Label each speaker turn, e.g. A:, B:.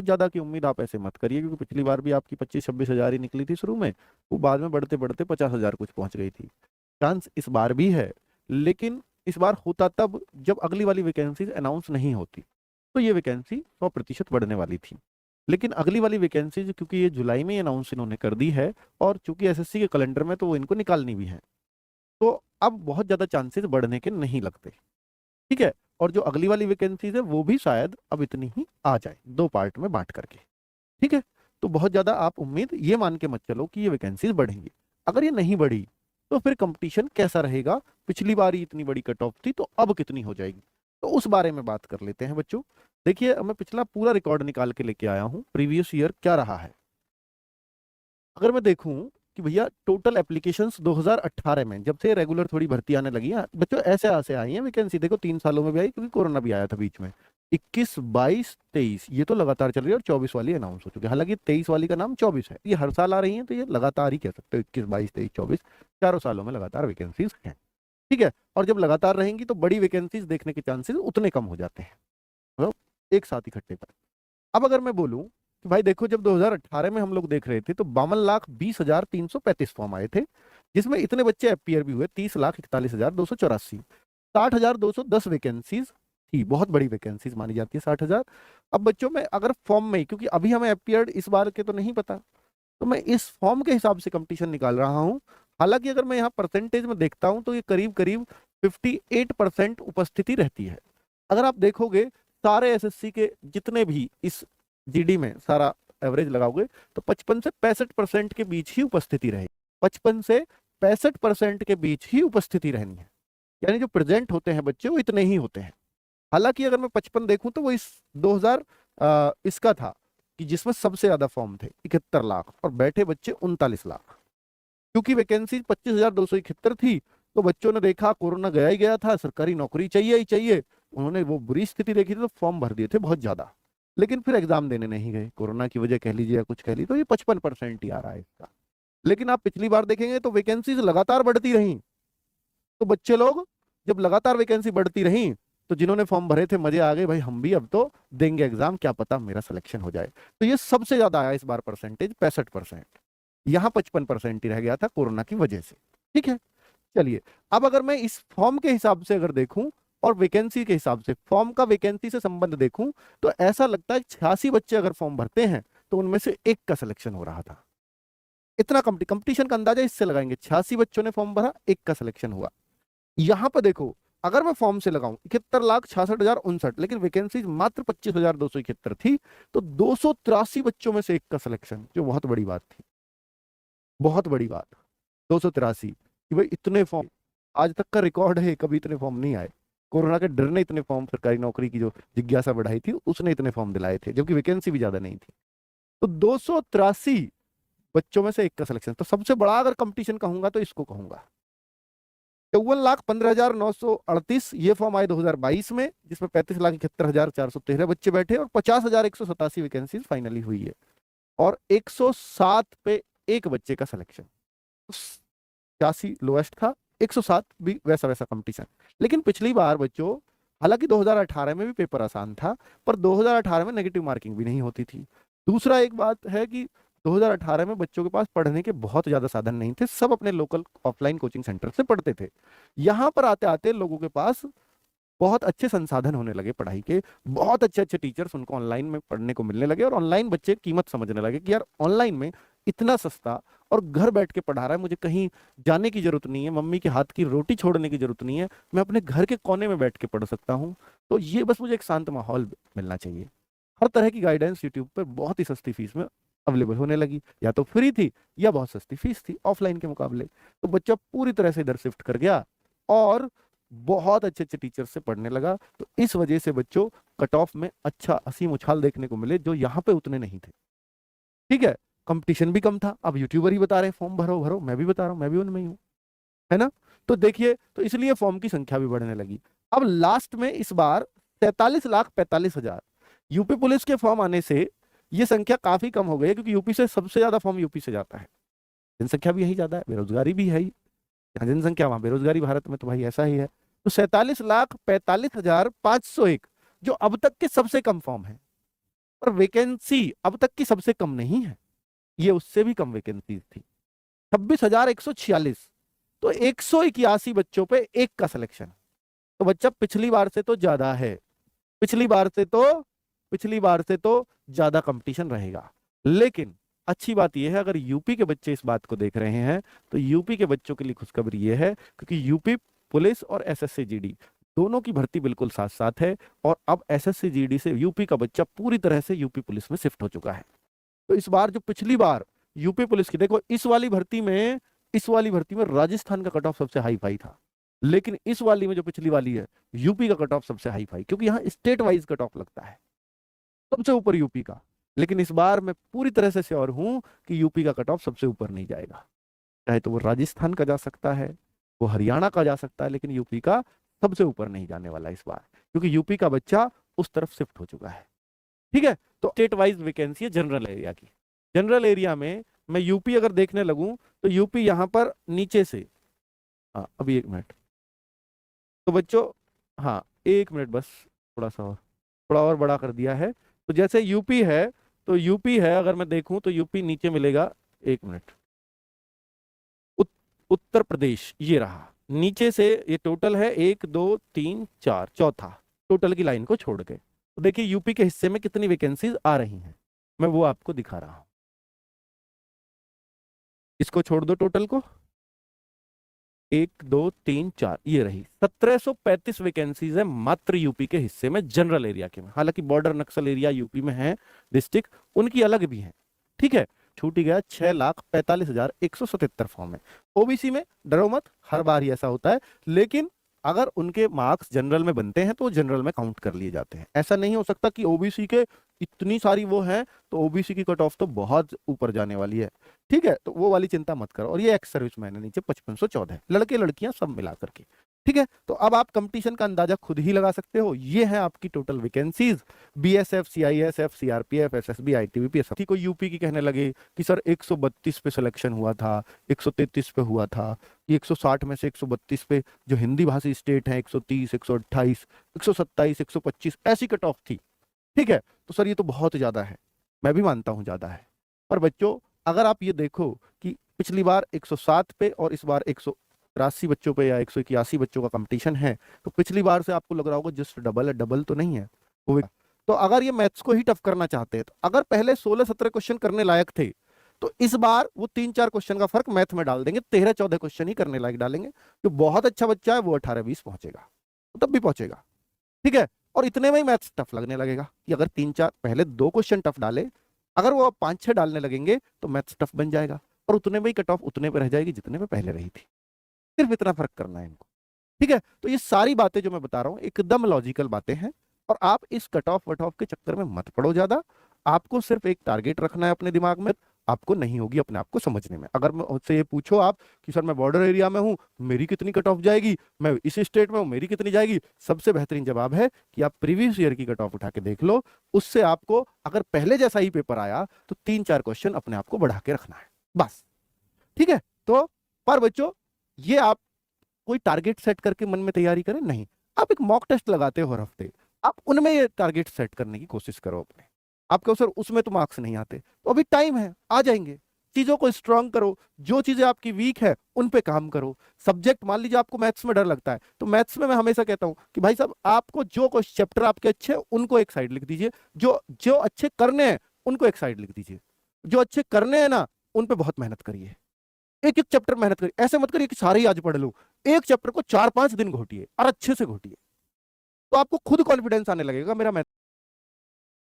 A: बहुत ज्यादा की उम्मीद आप ऐसे मत करिए, क्योंकि पिछली बार भी आपकी 25-26 हजार ही निकली थी शुरू में, वो बाद में बढ़ते बढ़ते 50 हजार कुछ पहुंच गई थी। चांस इस बार भी है, लेकिन इस बार होता तब जब अगली वाली वैकेंसीज अनाउंस नहीं होती, तो ये वैकेंसी 100% बढ़ने वाली थी। लेकिन अगली वाली वैकेंसी क्योंकि ये जुलाई में अनाउंस इन्होंने कर दी है, और चूंकि एसएससी के कैलेंडर में तो वो इनको निकालनी भी है, तो अब बहुत ज्यादा चांसेस बढ़ने के नहीं लगते। ठीक है। और जो अगली वाली वैकेंसीज है वो भी शायद अब इतनी ही आ जाए, दो पार्ट में बांट करके। ठीक है। तो बहुत ज्यादा आप उम्मीद ये मान के मत चलो कि ये वैकेंसीज बढ़ेंगी। अगर ये नहीं बढ़ी तो फिर कंपटीशन कैसा रहेगा? पिछली बार ही इतनी बड़ी कट ऑफ थी, तो अब कितनी हो जाएगी? तो उस बारे में बात कर लेते हैं बच्चों। देखिए, मैं पिछला पूरा रिकॉर्ड निकाल के लेके आया हूं, प्रीवियस ईयर क्या रहा है। अगर मैं देखूं कि भैया टोटल एप्लीकेशंस 2018 में, जब से रेगुलर थोड़ी भर्ती आने लगी है बच्चों, ऐसे ऐसे आई है वैकेंसी, देखो 3 सालों में भी आई, क्योंकि कोरोना भी आया था बीच में। 21, 22, 23 ये तो लगातार चल रही है, और 24 वाली अनाउंस हो चुकी है। हालांकि 23 वाली का नाम 24 है, ये हर साल आ रही है, तो ये लगातार ही कह सकते हो, 21, 22, 23, 24 चारों सालों में लगातार वैकेंसीज हैं। ठीक है। और जब लगातार रहेंगी तो बड़ी वैकेंसीज देखने के चांसेस उतने कम हो जाते हैं, मतलब एक साथ इकट्ठे पर। अब अगर मैं बोलूं कि भाई देखो, जब 2018 में हम लोग देख रहे थे तो 52,20,335 फॉर्म आए थे, जिसमें इतने बच्चे अपीयर भी हुए 30,41,284, 60,210 वैकेंसीज थी। बहुत बड़ी वैकेंसीज मानी जाती है 60,000। अब बच्चों में अगर फॉर्म में, क्योंकि अभी हमें अपीयर्ड इस बार के तो नहीं पता, तो मैं इस फॉर्म के हिसाब से कंपटीशन निकाल रहा हूं। हालांकि अगर मैं यहाँ परसेंटेज में देखता हूं तो ये करीब करीब 58% उपस्थिति रहती है। अगर आप देखोगे सारे एसएससी के जितने भी इस जीडी में सारा एवरेज लगाओगे, तो 55 से 65% के बीच ही उपस्थिति रहेगी। 55 से 65% के बीच ही उपस्थिति रहनी है, यानी जो प्रेजेंट होते हैं बच्चे वो इतने ही होते हैं। हालांकि अगर मैं 55 देखूं तो वो इस 2000 इसका था कि जिसमें सबसे ज्यादा फॉर्म थे 71 लाख, और बैठे बच्चे 39 लाख। क्योंकि वैकेंसी 25,271 थी, तो बच्चों ने देखा कोरोना गया ही गया था, सरकारी नौकरी चाहिए ही चाहिए, उन्होंने वो बुरी स्थिति देखी थी तो फॉर्म भर दिए थे बहुत ज्यादा। लेकिन फिर एग्जाम देने नहीं गए, कोरोना की वजह कह लीजिए या कुछ कह लीजिए, तो ये 55% ही आ रहा है इसका। लेकिन आप पिछली बार देखेंगे तो वैकेंसीज लगातार बढ़ती रही, तो बच्चे लोग जब लगातार वैकेंसी बढ़ती रही, तो जिन्होंने फॉर्म भरे थे मजे आ गए, भाई हम भी अब तो देंगे एग्जाम, क्या पता मेरा सिलेक्शन हो जाए। तो ये सबसे ज्यादा आया इस बार परसेंटेज, 65%। यहाँ 55% ही रह गया था कोरोना की वजह से। ठीक है। चलिए, अब अगर मैं इस फॉर्म के हिसाब से अगर देखूं और वैकेंसी के हिसाब से फॉर्म का वैकेंसी से संबंध देखूं, तो ऐसा लगता है 86 बच्चे अगर फॉर्म भरते हैं तो उनमें से एक का सिलेक्शन हो रहा था। इतना कंपटीशन का अंदाजा इससे लगाएंगे, 86 बच्चों ने फॉर्म भरा, एक का सिलेक्शन हुआ। यहां पर देखो, अगर मैं फॉर्म से लगाऊं 71,66,059, लेकिन वैकेंसी मात्र 25,271 थी, तो 283 बच्चों में से एक का सिलेक्शन, जो बहुत बड़ी बात थी, बहुत बड़ी बात। 283 कि भाई इतने फॉर्म, आज तक का रिकॉर्ड है, कभी इतने फॉर्म नहीं आए। कोरोना के डर ने इतने फॉर्म, सरकारी नौकरी की जो जिज्ञासा बढ़ाई थी उसने इतने फॉर्म दिलाए थे, जबकि वैकेंसी भी ज्यादा नहीं थी। तो 283 बच्चों में से एक का सिलेक्शन, तो सबसे बड़ा अगर कंपटीशन कहूंगा तो इसको कहूंगा। 54,15,938 ये फॉर्म आए 2022 में, जिसमें 35,71,413 बच्चे बैठे, और 50,187 वैकेंसीज फाइनली हुई है, और 107 पे एक बच्चे का सिलेक्शन। 86 लोएस्ट था, 107 भी वैसा वैसा कंपटीशन। लेकिन पिछली बार बच्चों, हालांकि 2018 में भी पेपर आसान था, पर 2018 में नेगेटिव मार्किंग भी नहीं होती थी। दूसरा एक बात है कि 2018 में बच्चों के पास पढ़ने के बहुत ज्यादा साधन नहीं थे, सब अपने लोकल ऑफलाइन कोचिंग सेंटर से पढ़ते थे। यहाँ पर आते आते लोगों के पास बहुत अच्छे संसाधन होने लगे पढ़ाई के, बहुत अच्छे अच्छे टीचर्स उनको ऑनलाइन में पढ़ने को मिलने लगे, और ऑनलाइन बच्चे कीमत समझने लगे कि यार ऑनलाइन में इतना सस्ता और घर बैठ के पढ़ा रहा है, मुझे कहीं जाने की जरूरत नहीं है, मम्मी के हाथ की रोटी छोड़ने की जरूरत नहीं है, मैं अपने घर के कोने में बैठ के पढ़ सकता हूँ। तो ये बस मुझे एक शांत माहौल मिलना चाहिए। हर तरह की गाइडेंस यूट्यूब पर बहुत ही सस्ती फीस में अवेलेबल होने लगी, या तो फ्री थी या बहुत सस्ती फीस थी ऑफलाइन के मुकाबले। तो बच्चा पूरी तरह से इधर शिफ्ट कर गया, और बहुत अच्छे अच्छे टीचर से पढ़ने लगा। तो इस वजह से बच्चों कट ऑफ में अच्छा असीम उछाल देखने को मिले, जो यहाँ पे उतने नहीं थे। ठीक है। कंपटीशन भी कम था, अब यूट्यूबर ही बता रहे हैं फॉर्म भरो भरो, मैं भी बता रहा हूँ, मैं भी उनमें ही हूँ, है ना। तो देखिए, तो इसलिए फॉर्म की संख्या भी बढ़ने लगी। अब लास्ट में इस बार 43,45,000 यूपी पुलिस के फॉर्म आने से ये संख्या काफी कम हो गई है, क्योंकि यूपी से सबसे ज्यादा फॉर्म यूपी से जाता है, जनसंख्या भी यही ज्यादा है, बेरोजगारी भी है ही, जहाँ जनसंख्या वहां बेरोजगारी, भारत में तो भाई ऐसा ही है। तो 47,45,501 जो अब तक के सबसे कम फॉर्म है। पर वैकेंसी अब तक की सबसे कम नहीं है, ये उससे भी कम वैकेंसी थी, 26,146। तो 181 बच्चों पे एक का सिलेक्शन, तो बच्चा पिछली बार से तो ज्यादा है, पिछली बार से तो पिछली बार से तो ज्यादा कंपटीशन रहेगा। लेकिन अच्छी बात यह है, अगर यूपी के बच्चे इस बात को देख रहे हैं तो यूपी के बच्चों के लिए खुशखबरी यह है, क्योंकि यूपी पुलिस और एसएससी जीडी दोनों की भर्ती बिल्कुल साथ साथ है, और अब एसएससी जीडी से यूपी का बच्चा पूरी तरह से यूपी पुलिस में शिफ्ट हो चुका है। तो इस बार जो पिछली बार यूपी पुलिस की, देखो इस वाली भर्ती में राजस्थान का कट ऑफ सबसे हाई फाई था, लेकिन इस वाली में जो पिछली वाली है, यूपी का कट ऑफ सबसे हाई फाई, क्योंकि यहाँ स्टेट वाइज कट ऑफ लगता है सबसे ऊपर यूपी का। लेकिन इस बार मैं पूरी तरह से श्योर हूं कि यूपी का कट ऑफ सबसे ऊपर नहीं जाएगा, चाहे तो वो राजस्थान का जा सकता है, वो हरियाणा का जा सकता है, लेकिन यूपी का सबसे ऊपर नहीं जाने वाला इस बार, क्योंकि यूपी का बच्चा उस तरफ शिफ्ट हो चुका है। ठीक है, तो स्टेट वाइज वैकेंसी है जनरल एरिया की। जनरल एरिया में मैं यूपी अगर देखने लगूं तो यूपी यहां पर नीचे से, हाँ अभी एक मिनट, तो बच्चों, हाँ एक मिनट बस, थोड़ा और बड़ा कर दिया है। तो जैसे यूपी है, तो यूपी है अगर मैं देखूं तो यूपी नीचे मिलेगा, एक मिनट, उत्तर प्रदेश ये रहा नीचे से, ये टोटल है 1 2 3 4, चौथा टोटल की लाइन को छोड़ के। तो देखिए यूपी के हिस्से में कितनी वैकेंसीज आ रही हैं, मैं वो आपको दिखा रहा हूं। इसको छोड़ दो टोटल को, 1 2 3 4, ये रही 1735 वैकेंसीज है मात्र यूपी के हिस्से में जनरल एरिया के में। हालांकि बॉर्डर नक्सल एरिया यूपी में है डिस्ट्रिक्ट, उनकी अलग भी है। ठीक है, छूट ही गया 6,45,177 फॉर्म है। ओबीसी में डरो मत, हर बार ही ऐसा होता है, लेकिन अगर उनके मार्क्स जनरल में बनते हैं तो जनरल में काउंट कर लिए जाते हैं। ऐसा नहीं हो सकता कि ओबीसी के इतनी सारी वो है तो ओबीसी की कट ऑफ तो बहुत ऊपर जाने वाली है। ठीक है, तो वो वाली चिंता मत करो। और ये एक्स सर्विस मैन है नीचे 5514, लड़के लड़कियां सब मिला करके। ठीक है, तो अब आप कंपटीशन का अंदाजा खुद ही लगा सकते हो। ये है आपकी total vacancies, BSF, CISF, CRPF, SSB, ITBP. सब कोई यूपी की कहने लगे कि सर 132 पे सिलेक्शन हुआ था, 133 पे हुआ था, ये 160 में से 132 पे जो हिंदी भाषी स्टेट हैं 130, 128, 127, 125 ऐसी कट ऑफ थी। ठीक है, तो सर ये तो बहुत ज्यादा है, मैं भी मानता हूं ज्यादा है। पर बच्चों अगर आप ये देखो कि पिछली बार 107 पे और इस बार 183 बच्चों पे या 181 बच्चों का कंपटीशन है, तो पिछली बार से आपको लग रहा होगा जस्ट डबल है, डबल तो नहीं है वो। तो अगर ये मैथ्स को ही टफ करना चाहते हैं, तो अगर पहले 16-17 क्वेश्चन करने लायक थे, तो इस बार वो 3-4 क्वेश्चन का फर्क मैथ में डाल देंगे, 13-14 क्वेश्चन ही करने लायक डालेंगे। जो बहुत अच्छा बच्चा है वो 18-20 पहुंचेगा, तो तब भी पहुंचेगा। ठीक है, और इतने में ही मैथ्स टफ लगने लगेगा कि अगर 3-4 पहले 2 क्वेश्चन टफ डाले, अगर वो 5-6 डालने लगेंगे तो मैथ्स टफ बन जाएगा, और उतने में ही कट ऑफ उतने पे रह जाएगी जितने में पहले रही थी। सिर्फ इतना फर्क करना है इनको। ठीक है, तो ये सारी बातें जो मैं बता रहा हूं एकदम लॉजिकल बातें हैं, और आप इस कट ऑफ वट ऑफ के चक्कर में मत पड़ो ज्यादा। आपको सिर्फ एक टारगेट रखना है अपने दिमाग में, आपको नहीं होगी अपने आप को समझने में। अगर मुझसे ये पूछो आप कि सर मैं बॉर्डर एरिया में हूं, मेरी कितनी कट ऑफ जाएगी, मैं इस स्टेट में हूं मेरी कितनी जाएगी, सबसे बेहतरीन जवाब है कि आप प्रीवियस ईयर की कट ऑफ उठा के देख लो। उससे आपको अगर पहले जैसा ही पेपर आया तो 3-4 क्वेश्चन अपने आप को बढ़ा के रखना है बस। ठीक है, तो पर बच्चों ये आप कोई टारगेट सेट करके मन में तैयारी करें नहीं, आप एक मॉक टेस्ट लगाते हो हर हफ्ते, आप उनमें ये टारगेट सेट करने की कोशिश करो अपने। आपके सर उसमें तो मार्क्स नहीं आते, तो अभी टाइम है, आ जाएंगे। चीजों को स्ट्रांग करो, जो चीजें आपकी वीक है उन पे काम करो। सब्जेक्ट मान लीजिए आपको मैथ्स में डर लगता है, तो मैथ्स में मैं हमेशा कहता हूं कि भाई साहब आपको जो चैप्टर आपके अच्छे हैं उनको एक साइड लिख दीजिए, जो जो अच्छे करने हैं उनको एक साइड लिख दीजिए। जो अच्छे करने हैं ना उन पे बहुत मेहनत करिए, एक एक चैप्टर मेहनत करिए। ऐसे मत करिए कि सारे ही आज पढ़ लो, एक चैप्टर को 4-5 दिन घोटिए और अच्छे से घोटिए, तो आपको खुद कॉन्फिडेंस आने लगेगा मेरा मैथ